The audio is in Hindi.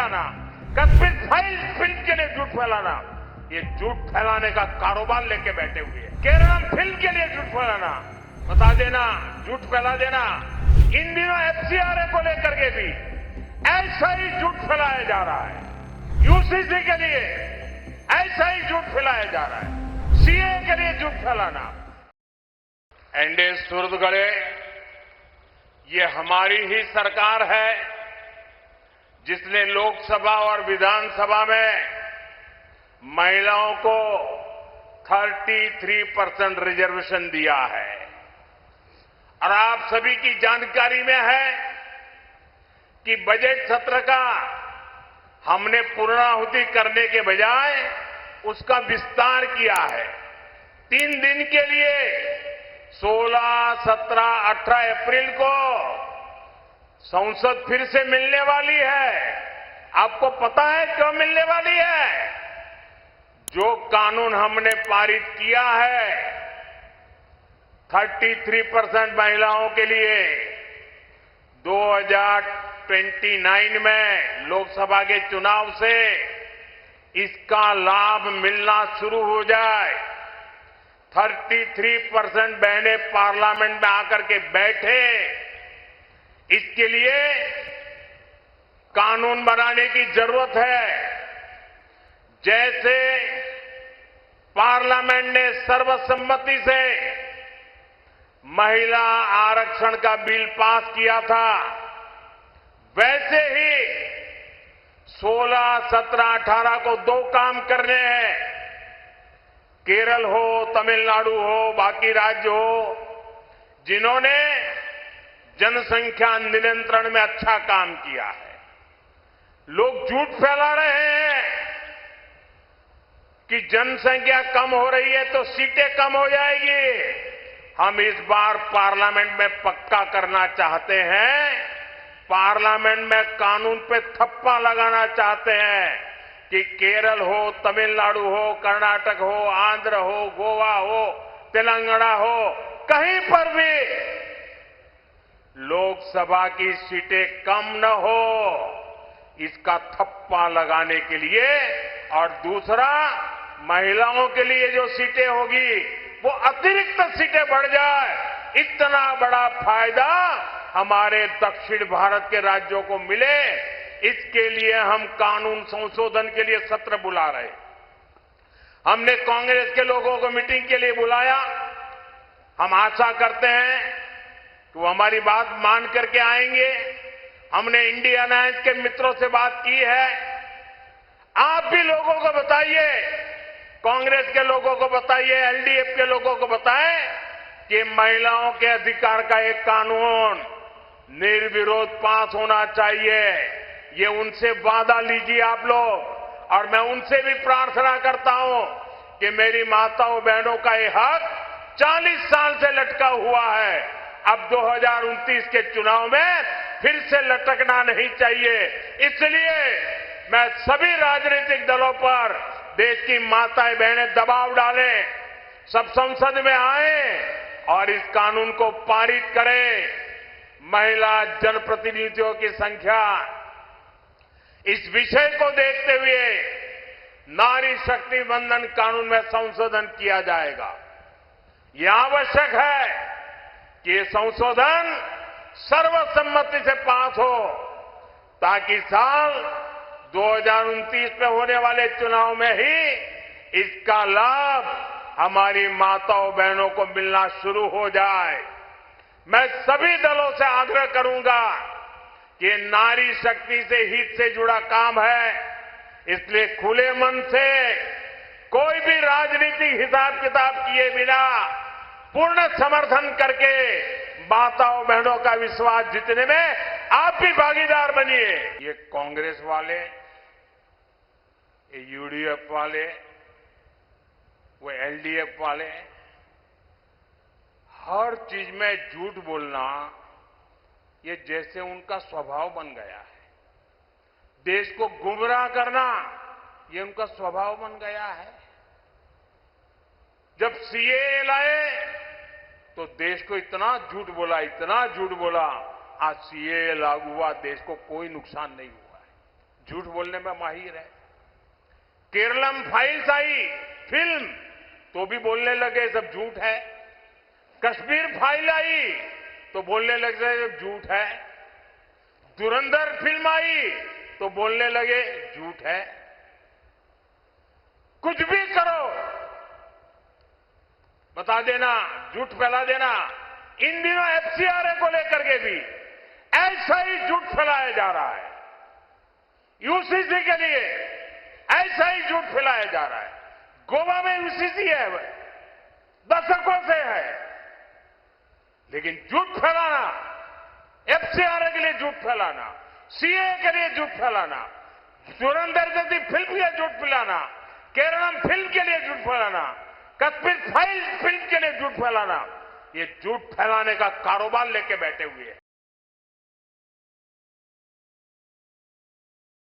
फैलाना, कश्मीर फाइल्स फिल्म के लिए झूठ फैलाना, ये झूठ फैलाने का कारोबार लेके बैठे हुए हैं। केरल फिल्म के लिए झूठ फैलाना, बता देना, झूठ फैला देना। इन दिनों एफसीआरए को लेकर के भी ऐसा ही झूठ फैलाया जा रहा है। यूसीसी के लिए ऐसा ही झूठ फैलाया जा रहा है। सीए के लिए झूठ फैलाना। एनडीए सुरदगढ़े, ये हमारी ही सरकार है जिसने लोकसभा और विधानसभा में महिलाओं को 33% रिजर्वेशन दिया है। और आप सभी की जानकारी में है कि बजट सत्र का हमने पूर्णाहुति करने के बजाय उसका विस्तार किया है। 3 दिन के लिए 16, 17, 18 अप्रैल को संसद फिर से मिलने वाली है। आपको पता है क्यों मिलने वाली है? जो कानून हमने पारित किया है 33% महिलाओं के लिए 2029 में लोकसभा के चुनाव से इसका लाभ मिलना शुरू हो जाए। 33% बहनें पार्लियामेंट में आकर के बैठे, इसके लिए कानून बनाने की जरूरत है। जैसे पार्लियामेंट ने सर्वसम्मति से महिला आरक्षण का बिल पास किया था, वैसे ही 16, 17, 18 को 2 काम करने हैं। केरल हो, तमिलनाडु हो, बाकी राज्य हो, जिन्होंने जनसंख्या नियंत्रण में अच्छा काम किया है। लोग झूठ फैला रहे हैं कि जनसंख्या कम हो रही है तो सीटें कम हो जाएगी। हम इस बार पार्लियामेंट में पक्का करना चाहते हैं, पार्लियामेंट में कानून पे थप्पा लगाना चाहते हैं कि केरल हो, तमिलनाडु हो, कर्नाटक हो, आंध्र हो, गोवा हो, तेलंगाना हो, कहीं पर भी लोकसभा की सीटें कम न हो, इसका थप्पा लगाने के लिए। और दूसरा, महिलाओं के लिए जो सीटें होगी वो अतिरिक्त सीटें बढ़ जाए, इतना बड़ा फायदा हमारे दक्षिण भारत के राज्यों को मिले, इसके लिए हम कानून संशोधन के लिए सत्र बुला रहे हैं। हमने कांग्रेस के लोगों को मीटिंग के लिए बुलाया। हम आशा करते हैं कि वो हमारी बात मान करके आएंगे। हमने इंडिया अलायंस के मित्रों से बात की है। आप भी लोगों को बताइए, कांग्रेस के लोगों को बताइए, एलडीएफ के लोगों को बताएं कि महिलाओं के अधिकार का एक कानून निर्विरोध पास होना चाहिए। ये उनसे वादा लीजिए आप लोग। और मैं उनसे भी प्रार्थना करता हूं कि मेरी माताओं बहनों का ये हक 40 साल से लटका हुआ है, अब 2029 के चुनाव में फिर से लटकना नहीं चाहिए। इसलिए मैं सभी राजनीतिक दलों पर, देश की माताएं बहनें दबाव डालें, सब संसद में आए और इस कानून को पारित करें। महिला जनप्रतिनिधियों की संख्या, इस विषय को देखते हुए नारी शक्ति वंदन कानून में संशोधन किया जाएगा। यह आवश्यक है कि ये संशोधन सर्वसम्मति से पास हो, ताकि साल 2029 में होने वाले चुनाव में ही इसका लाभ हमारी माताओं बहनों को मिलना शुरू हो जाए। मैं सभी दलों से आग्रह करूंगा कि नारी शक्ति से हित से जुड़ा काम है, इसलिए खुले मन से कोई भी राजनीतिक हिसाब किताब किए बिना पूर्ण समर्थन करके माताओं बहनों का विश्वास जीतने में आप भी भागीदार बनिए। ये कांग्रेस वाले, ये यूडीएफ वाले, वो एलडीएफ वाले, हर चीज में झूठ बोलना ये जैसे उनका स्वभाव बन गया है। देश को गुमराह करना ये उनका स्वभाव बन गया है। जब सीएए लाए तो देश को इतना झूठ बोला, इतना झूठ बोला, आज सीएए लागू हुआ, देश को कोई नुकसान नहीं हुआ है। झूठ बोलने में माहिर है। केरलम फाइल्स आई फिल्म तो भी बोलने लगे सब झूठ है। कश्मीर फाइल आई तो बोलने लगे सब झूठ है। धुरंधर फिल्म आई तो बोलने लगे झूठ है। कुछ भी करो बता देना, झूठ फैला देना। इन दिनों एफसीआरए को लेकर के भी ऐसा ही झूठ फैलाया जा रहा है। यूसीसी के लिए ऐसा ही झूठ फैलाया जा रहा है। गोवा में यूसीसी है, दशकों से है, लेकिन झूठ फैलाना, एफसीआरए के लिए झूठ फैलाना, सीए के लिए झूठ फैलाना, धुरंधर जैसी फिल्म के लिए झूठ फैलाना, केरलम फिल्म के लिए झूठ फैलाना, कश्मीर फाइल फिल्म के लिए झूठ फैलाना, ये झूठ फैलाने का कारोबार लेके बैठे हुए हैं।